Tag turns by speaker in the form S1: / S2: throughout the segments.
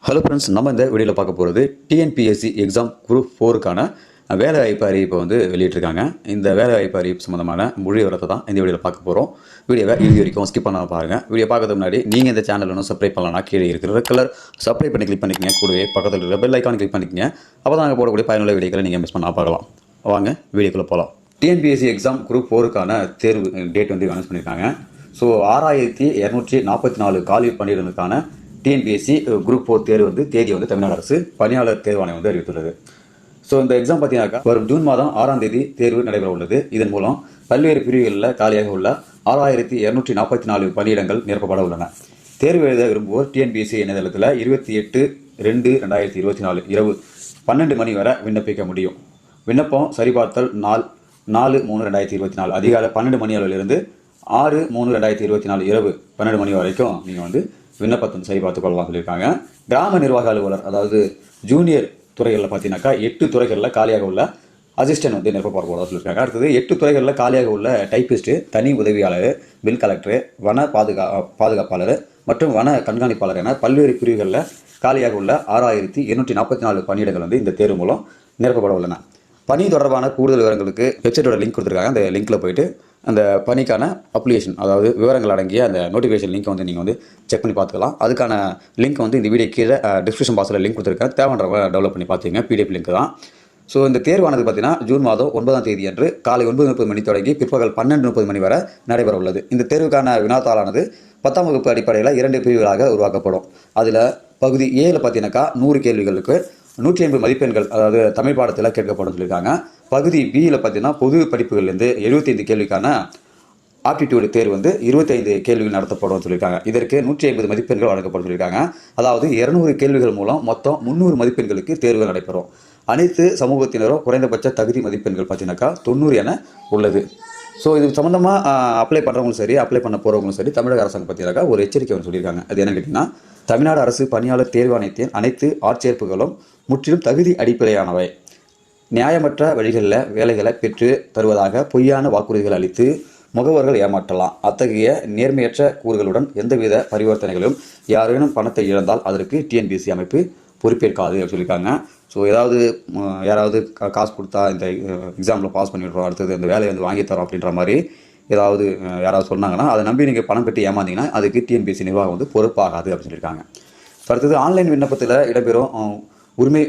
S1: Hello friends, நம்ம இந்த வீடியோவில் பார்க்க போகிறது டிஎன்பிஎஸ்சி எக்ஸாம் குரூப் 4க்கான வேலைவாய்ப்பு அறிவிப்பை வந்து வெளியிட்டிருக்காங்க. இந்த வேலைவாய்ப்பு அறிவிப்பு சம்மந்தமான முழு விவரத்தை தான் இந்த வீடியோவில் பார்க்க போகிறோம். வீடியோவை இறுதி வரைக்கும் ஸ்கிப் பண்ணாமல் பாருங்கள். வீடியோ பார்க்கறதுக்கு முன்னாடி நீங்கள் இந்த சேனல் ஒன்றும் சப்ஸ்கிரைப் பண்ணலன்னா கீழே இருக்கிற கலர் சப்ஸ்கிரைப் பண்ணி கிளிக் பண்ணிக்கங்க. கூடவே பக்கத்தில் இருக்கிற பெல் ஐக்கான் கிளிக் பண்ணிக்கங்க. அப்போ தான் நாங்கள் போடக்கூடிய பயனுள்ள வீடியோக்களை நீங்கள் மிஸ் பண்ணால் பார்க்கலாம். வாங்க வீடியோக்குள்ளே போகலாம். டிஎன்பிஎஸ்சி எக்ஸாம் குரூப் 4க்கான தேர்வு டேட் வந்து அனௌன்ஸ் பண்ணியிருக்காங்க. ஸோ 6244 காலி பணியிடங்களுக்கான டிஎன்பிஎஸ்சி குரூப் 4 தேர்வு வந்து தேதி வந்து தமிழ்நாடு அரசு பணியாளர் தேர்வாணையம் வந்து அறிவித்துள்ளது. ஸோ இந்த எக்ஸாம் பார்த்தீங்கன்னாக்கா வரும் ஜூன் மாதம் 6ஆம் தேதி தேர்வு நடைபெற உள்ளது. இதன் மூலம் பல்வேறு பிரிவுகளில் காலியாக உள்ள 6244 பணியிடங்கள் நிரப்பப்பட உள்ளன. தேர்வு எழுத விரும்புவோர் டிஎன்பிஎஸ்சி இணையதளத்தில் 28/2/2024 இரவு 12 மணி வரை விண்ணப்பிக்க முடியும். விண்ணப்பம் சரிபார்த்தல் நாள் 4/3/2024 அதிகாலை 12 மணி அளவிலிருந்து 6/3/2024 இரவு 12 மணி வரைக்கும் நீங்கள் வந்து விண்ணப்பத்தை சரி பார்த்து கொள்ளலாம் சொல்லியிருக்காங்க. கிராம நிர்வாக அலுவலர், அதாவது ஜூனியர் துறைகளில் பார்த்தீங்கன்னாக்கா 8 துறைகளில் காலியாக உள்ள அசிஸ்டன்ட் வந்து நிரப்பப்பட போகிறதா சொல்லியிருக்காங்க. அடுத்தது 8 துறைகளில் காலியாக உள்ள டைப்பிஸ்ட்டு, தனி உதவியாளர், பில் கலெக்டர், வன பாதுகாப்பாளர் மற்றும் வன கண்காணிப்பாளர் என பல்வேறு பிரிவுகளில் காலியாக உள்ள 6244 பணியிடங்கள் வந்து இந்த தேர்வு மூலம் நிரப்பப்பட உள்ளன. பணி தொடர்பான கூடுதல் விவரங்களுக்கு வெப்சைட்டோட லிங்க் கொடுத்துருக்காங்க. அந்த லிங்க்கில் போயிட்டு அந்த பணிக்கான அப்ளிகேஷன், அதாவது விவரங்கள் அடங்கிய அந்த நோட்டிஃபிகேஷன் லிங்க் வந்து நீங்கள் வந்து செக் பண்ணி பார்த்துக்கலாம். அதுக்கான லிங்க் வந்து இந்த வீடியோ கீழே டிஸ்கிரிப்ஷன் பாக்ஸில் லிங்க் கொடுத்துருக்கேன். தேவைன்றவங்க டெவலப் பண்ணி பார்த்துங்க. பிடிஎஃப் லிங்க் தான். ஸோ இந்த தேர்வானது பார்த்தீங்கன்னா ஜூன் மாதம் 9ஆம் தேதி அன்று காலை 9:30 மணி தொடங்கி பிற்பகல் 12:30 மணி வரை நடைபெற உள்ளது. இந்த தேர்வுக்கான வினாத்தாளானது 10ஆம் வகுப்பு அடிப்படையில் 2 பிரிவுகளாக உருவாக்கப்படும். அதில் பகுதி ஏல பார்த்தீங்கன்னாக்கா 100 கேள்விகளுக்கு 150 மதிப்பெண்கள், அதாவது தமிழ் பாடத்தில் கேட்கப்படும் சொல்லியிருக்காங்க. பகுதி பியில் பார்த்தீங்கன்னா பொது படிப்புகள்லேருந்து 75 கேள்விக்கான ஆப்டிடியூடு தேர்வு வந்து 25 கேள்விகள் நடத்தப்படும் சொல்லியிருக்காங்க. இதற்கு 150 மதிப்பெண்கள் வழங்கப்படும் சொல்லியிருக்காங்க. அதாவது 200 கேள்விகள் மூலம் மொத்தம் 300 மதிப்பெண்களுக்கு தேர்வுகள் நடைபெறும். அனைத்து சமூகத்தினரும் குறைந்தபட்ச தகுதி மதிப்பெண்கள் பார்த்தீங்கன்னாக்கா 90 என உள்ளது. ஸோ இது சம்மந்தமாக அப்ளை பண்ணுறவங்களும் சரி, அப்ளை பண்ண போகிறவங்களும் சரி, தமிழக அரசாங்கம் பார்த்தீங்கன்னாக்கா ஒரு எச்சரிக்கை ஒன்று சொல்லியிருக்காங்க. அது என்ன கேட்டிங்கன்னா, தமிழ்நாடு அரசு பணியாளர் தேர்வாணையத்தின் அனைத்து ஆட்சேர்ப்புகளும் முற்றிலும் தகுதி அடிப்படையானவை. நியாயமற்ற வழிகளில் வேலைகளை பெற்று தருவதாக பொய்யான வாக்குறுதிகள் அளித்து முகவர்கள் ஏமாற்றலாம். அத்தகைய நேர்மையற்ற கூறுகளுடன் எந்தவித பரிவர்த்தனைகளும் யாரேனும் பணத்தை இழந்தால் அதற்கு டிஎன்பிஎஸ்சி அமைப்பு பொறுப்பேற்காது அப்படின்னு சொல்லியிருக்காங்க. ஸோ யாராவது காசு கொடுத்தா இந்த எக்ஸாமில் பாஸ் பண்ணிவிடுறோம், அடுத்தது இந்த வேலையை வந்து வாங்கித்தரோம் அப்படின்ற மாதிரி யாராவது சொன்னாங்கன்னா அதை நம்பி நீங்கள் பணம் பெற்று ஏமாந்தீங்கன்னா அதுக்கு டிஎன்பிஎஸ்சி நிர்வாகம் வந்து பொறுப்பாகாது அப்படின்னு சொல்லியிருக்காங்க. அடுத்தது ஆன்லைன் விண்ணப்பத்தில் இடம்பெறும் உரிமை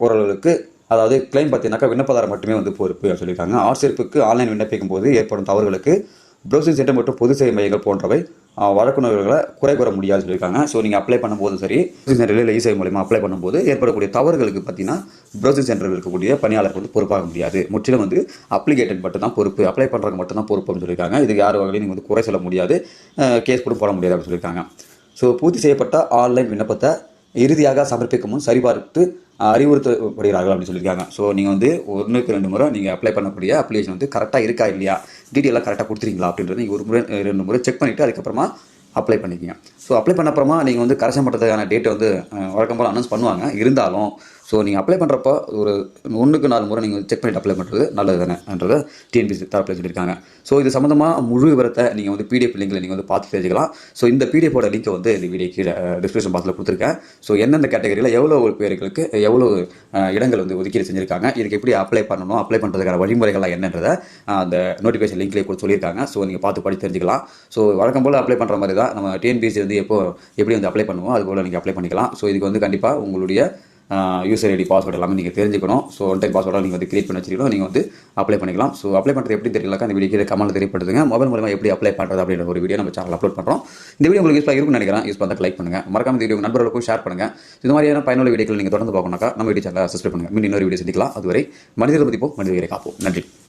S1: கோரல்களுக்கு, அதாவது கிளைம் பார்த்தீங்கன்னாக்கா விண்ணப்பதாரர் மட்டுமே வந்து பொறுப்பு அப்படின்னு சொல்லியிருக்காங்க. ஆட்சேர்ப்புக்கு ஆன்லைன் விண்ணப்பிக்கும் போது ஏற்படும் தவறுகளுக்கு ப்ரௌசிங் சென்டர் மற்றும் பொது சேவை மையங்கள் போன்றவை வழக்குனர்களை குறை கூற முடியாது சொல்லியிருக்காங்க. ஸோ நீங்கள் அப்ளை பண்ணும்போது சரி, ப்ரௌசிங் சென்டரில் இ சேவை மூலமாக அப்ளை பண்ணும்போது ஏற்படக்கூடிய தவறுகளுக்கு பார்த்தீங்கன்னா ப்ரௌசிங் சென்டரில் இருக்கக்கூடிய பணியாளர்கள் வந்து பொறுப்பாக முடியாது. முற்றிலும் வந்து அப்ளிகேட்டன் மட்டும் தான் பொறுப்பு, அப்ளை பண்ணுறவங்க மட்டும் தான் பொறுப்புன்னு சொல்லியிருக்காங்க. இதுக்கு யார் வகையிலும் நீங்கள் வந்து குறை சொல்ல முடியாது, கேஸ் கூட போட முடியாது அப்படின்னு சொல்லியிருக்காங்க. ஸோ பூர்த்தி செய்யப்பட்ட ஆன்லைன் விண்ணப்பத்தை இறுதியாக சமர்ப்பிக்கும் முன் சரிபார்த்து அறிவுறுத்தப்படுகிறார்கள் அப்படின்னு சொல்லியிருக்காங்க. ஸோ நீங்கள் வந்து 1-2 முறை நீங்கள் அப்ளை பண்ணக்கூடிய அப்ளிகேஷன் வந்து கரெக்டாக இருக்கா இல்லையா, டீட்டெயிலாக கரெக்டாக கொடுத்துருக்கீங்களா அப்படின்றத நீங்கள் 1 முறை 2 முறை செக் பண்ணிவிட்டு அதுக்கப்புறமா அப்ளை பண்ணிக்கிங்க. ஸோ அப்ளை பண்ண அப்புறமா நீங்கள் வந்து கரெக்ஷன் பண்ணுறதுக்கான டேட்டை வந்து வழக்கம் போல் அனௌன்ஸ் பண்ணுவாங்க. இருந்தாலும் ஸோ நீங்கள் அப்ளை பண்ணுறப்போ ஒரு 1-4 முறை நீங்கள் செக் பண்ணிவிட்டு அப்ளை பண்ணுறது நல்லது தானேன்றதை டிஎன்பிஎஸ்சி தரப்பில் சொல்லியிருக்காங்க. ஸோ இது சம்மந்தமாக முழு விவரத்தை நீங்கள் வந்து பிடிஎஃப் லிங்கில் நீங்கள் வந்து பார்த்து தெரிஞ்சுக்கலாம். ஸோ இந்த பிடிஎஃபோட லிங்கை வந்து இந்த வீடியோ கீழே டிஸ்கிரிப்ஷன் பாக்ஸில் கொடுத்துருக்கேன். ஸோ எந்தெந்த கேட்டகரியில் எவ்வளோ பேர்களுக்கு எவ்வளோ இடங்கள் வந்து ஒதுக்கீடு செஞ்சுருக்காங்க, இதுக்கு எப்படி அப்ளை பண்ணணும், அப்ளை பண்ணுறதுக்கான வழிமுறைகள்லாம் என்னன்றதை அந்த நோட்டிஃபிகேஷன் லிங்க்லேயே கூட சொல்லியிருக்காங்க. ஸோ நீங்கள் பார்த்து படித்து தெரிஞ்சுக்கலாம். ஸோ வழக்கம் போல் அப்ளை பண்ணுற மாதிரி தான் நம்ம டிஎன்பிஎஸ்சி வந்து எப்படி வந்து அப்ளை பண்ணுவோம் அது போல் நீங்கள் அப்ளை பண்ணிக்கலாம். ஸோ இதுக்கு வந்து கண்டிப்பாக உங்களுடைய யூசர் ஐடி பாஸ்வேர்டு எல்லாமே நீங்கள் தெரிஞ்சுக்கணும். ஸோ ஒன் டைம் பாஸ்வேர்டாக நீங்கள் வந்து கிரியேட் பண்ணி வச்சுக்கணும். நீங்கள் வந்து அப்ளை பண்ணிக்கலாம். ஸோ அப்ளை பண்ணுறது எப்படி தெரியலக்கா அந்த வீடியோ கமெண்ட்டில் தெரியப்படுத்துங்க. மொபைல் மூலமாக எப்படி அப்ளை பண்ணுறது அப்படின்ற ஒரு வீடியோ நம்ம சேனல் அப்லோட் பண்ணுறோம். இந்த வீடியோ உங்களுக்கு யூஸ்ஃபுல்லாக இருக்கும்னு நினைக்கிறேன். யூஸ் பண்ணால் லைக் பண்ணுங்கள். மறக்காம இந்த வீடியோ நண்பர்களுக்கும் ஷேர் பண்ணுங்கள். இது மாதிரியான பயனுள்ள வீடியோக்கள் நீங்கள் தொடர்ந்து பார்க்கணும்னா நம்ம வீடியோ சேனலை சப்ஸ்கிரைப் பண்ணுங்கள். மீண்டும் இன்னொரு வீடியோ சந்திக்கலாம். அதுவரை மனிதர்களை மதிப்போம், மனிதர்களை காப்போம். நன்றி.